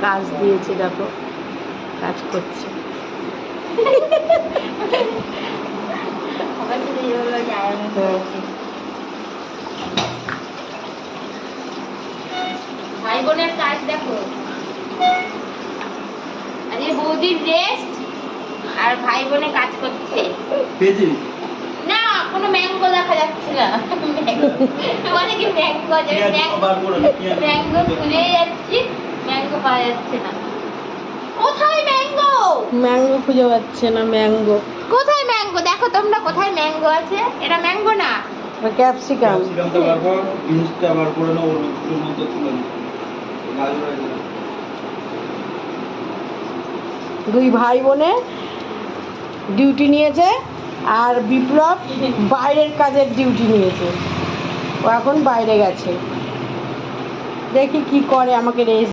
কাজ দিয়েছে, দেখো কাজ করছে। ভাই বোনের কাজ দেখো, আজকে বৌদির রেস্ট আর ভাই বোনে কাজ করছে। না কোনো ম্যাঙ্গো দেখা যাচ্ছে না, মানে কি ম্যাঙ্গো ম্যাঙ্গো খুঁজে যাচ্ছি, ম্যাঙ্গো পাওয়া যাচ্ছে না। কোথায় ম্যাঙ্গো? ম্যাঙ্গো খুঁজে পাচ্ছে না। ম্যাঙ্গো কোথায় ম্যাঙ্গো? দেখো তোমরা কোথায় ম্যাঙ্গো আছে। এটা ম্যাঙ্গো না, ক্যাপসিকাম। দুই ভাই বোনে ডিউটি নিয়েছে, আর বিপ্লব বাইরের কাজের ডিউটি নিয়েছে। ও এখন বাইরে গেছে, দেখি কি করে, আমাকে রেস্ট